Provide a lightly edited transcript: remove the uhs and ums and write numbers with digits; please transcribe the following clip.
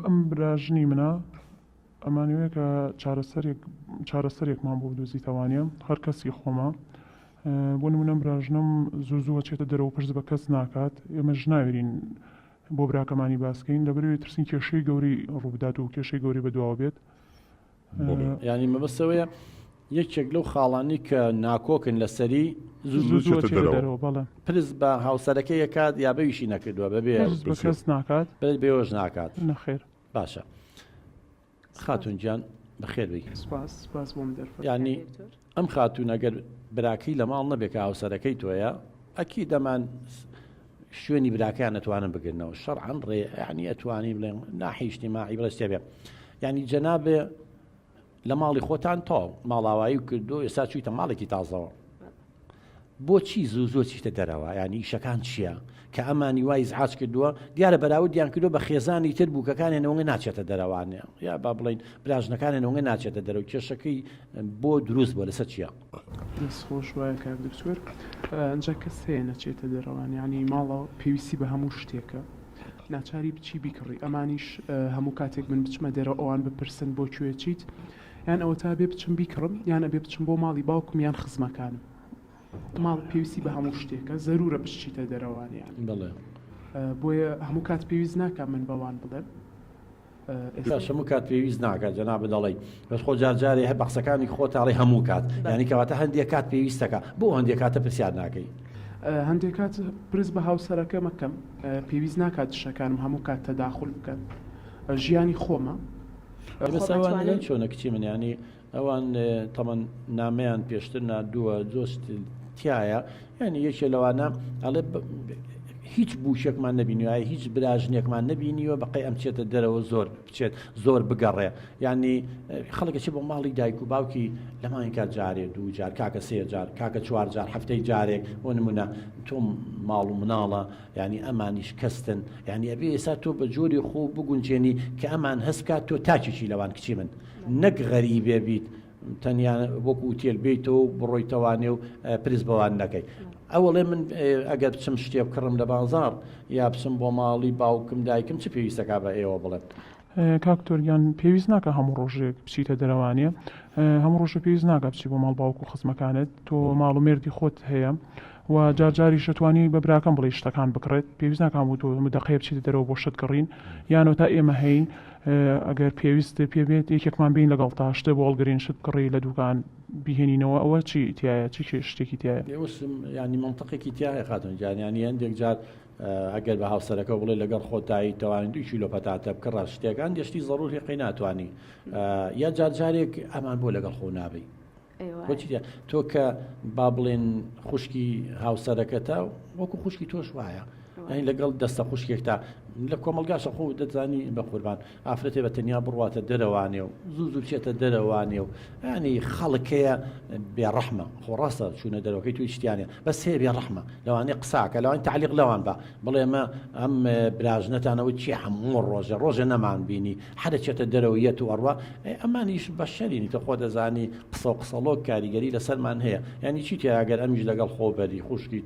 ئەم براژنی منە ئەمانوەیە کە چارەسەرێکمان بۆ بدۆزیتەوانە هەر کەسی خۆمە بۆ نمونە براژنم زوو چێتە دەرەوە پرس بە کەس ناکات ئێمەش ناوێرین بۆ براکەمانی باسکەین لەبەرەوەی ترسین کێشەی گەوری ڕووبدات و کێشەی گەوری بەدواوە بێت ینی مەبەستەوەیە یەکێک لەو خاڵانی کە ناکۆکن لەسەری زوو دەرەوە بەڵێ پرس بە هاوسەرەکەی یەکات یا بەویشی نەکردووە بەبێ بە کەس ناکات بێۆژ ناکات نەخێر باشە خاتونجان بەخێر بی سپاس بۆم دەرفەت ینی ئەم خاتون ئەگەر براکەی لە ماڵ نەبێت کە هاوسەرەکەی تۆیە ئەکی دەمان شوێنی براکەیان نەتوانن بگرنەوە شەرعەن ڕێ یعنی ئەتوانی بڵێن ناحیشتی ماعی بڵێستێ بێ یعنی جەنابێ لە ماڵی خۆتان تاو ماڵاوایی کردو ئێستا چوویتە ماڵێکی تازەوە بۆچی زوو چیتە دەرەوە ینی شەکان چییە کە ئەمانی وای زعاج کردووە دیارە بەراوردیان کردو بە خێزانی تر بووکەکانێنەوەی ناچێتە دەرەوانێ یا با بڵین براژنەکانێنەوەی ناچێتە دەرەوە کێشەکەی بۆ دروست بۆ لەسەر چییە دەستخۆش وایە کاک دکتۆر ئەنجا کەس هەیە نەچێتە دەرەوان ینی ماڵە پێویستی بە هەموو شتێکە ناچاری بچی بیکڕی ئەمانیش هەموو کاتێک من بچمە دەرەوە ئەوان بپرسن بۆ کوێ چیت یان ئەوە تا بێ بچم بیکڕم یان ئەبێ بچم بۆ ماڵی باوکم یان خزمەکانم ماڵ پێویستی بە هەموو شتێکە زەرورە بچیتە دەرەوانیان بڵێ بۆیە هەموو کات پێویست ناکە من بەوان بڵێم هەموو کات پێویست ناکات جەناب دەڵێ بەس خۆ جارجارێ هە بەخسەکانی خۆتاڵی هەموو کات ینی کەواتە هەندێک کات پێویستەکە بۆ هەندێک کاتە پرسیار ناکەی هەندێک کات پرس بە هاوسەرەکە مەکەم پێویست ناکات شەکانم هەموو کات تەداخل بکەن ژیانی خۆمە بەسەوان چۆنە کچی من ینی ئەوان تەمەن نامەیان پێشتر نردووە جۆست تایە ینی یەکێ لەوانە ئەڵێ هیچ بوشێکمان نبینیوە هیچ براژنێکمان نبینیوە بەقی ئەم چێتە دەرەوە زۆر بچێت زۆر بگەڕێ ینی خەڵکەچی بۆ ماڵی دایک و باوکی لەماین کات جارێ دوو جار کاکە سێ جار کاکە چوار جار هەفتەی جارێک بۆ نمونە تۆ ماڵ و مناڵە ینی ئەمانیش کەستن ینی ئەبێ ئێستا تۆ بە جۆری خۆ بگونجێنی کە ئەمان هەستکات تۆ تاچێکی لەوان کچی من نەک غەریبێ بیت تەنیان وەکو تێل بیتەوە بڕۆیتەوانێ و پرس بەوان نەکەی ئەوڵێ من ئەگەر بچم شتێ بکڕم لە بازار یا بچم بۆ ماڵی باوکم دایکم چ پێویستەکە بە ئێوە بڵێن کاکتۆریان پێویست ناکە هەموو ڕۆژێک بچیتە دەرەوانێ هەموو ڕۆژە پێویست ناکە بچی بۆ ماڵ باوک و خزمەکانت تۆ ماڵ و مێردی خۆت هەیە و جارجاری شتوانی بە براکەم بڵێ شتەکان بکڕێت پێویست ناکەم بوو تۆ دەقەیە بچیتە دەرەوە بۆ شت کڕین یانەوە تا ئێمە هەین ئەگەر پێویست پێبێت یەکێکمان بین لەگەڵ تا شتە بۆ هەڵگرین شت کڕی لە دوکان بیهێنینەوە ئەوە چی تایە چی شتێکی تایە ینی منطقێکی تایە خاتون جان ینی هەندێک جار ئەگەر بە هاوسەرەکە بڵێ لەگەڵ خۆتایی توانین 2 کیلۆ پەتاتە بکڕە شتێکان دەشتی زەڕوری قەی ناتوانانی یا جارجارێک ئەمان بۆ لەگەڵ خۆ نابی تۆ کە با بڵێن خوشکی هاوسەرەکەتە وەکو خوشکی تۆش وایە ئەین لەگەڵ دەستە خوشکێکتا لە کۆمەلگاشە خۆ دەزانی بە قوربان ئافرەتێ بە تەنیا بڕواتە دەرەوانێ و زوو بچێتە دەرەوانێ و ینی خەڵکەیە بێڕەحمە خۆڕاستە چوونە دەرەوەکەی توی شتیانێ بەس هەیە بێڕەحمە لەوانەیە قساکە لەوان تعلیق لەوان بە بڵێمە ئەم براژنەتانەوە چی هەموو ڕۆژە نەمان بینی حەدەچێتە دەرەوەیەت و ئەڕوا ئەمانیش بە شەرینی تە خۆ دەزانی قسە و قسەڵۆک کاریگەری لەسەرمان هەیە ینی چی تێ ئەگەر ئەمیش لەگەڵ خۆبەری خوشکی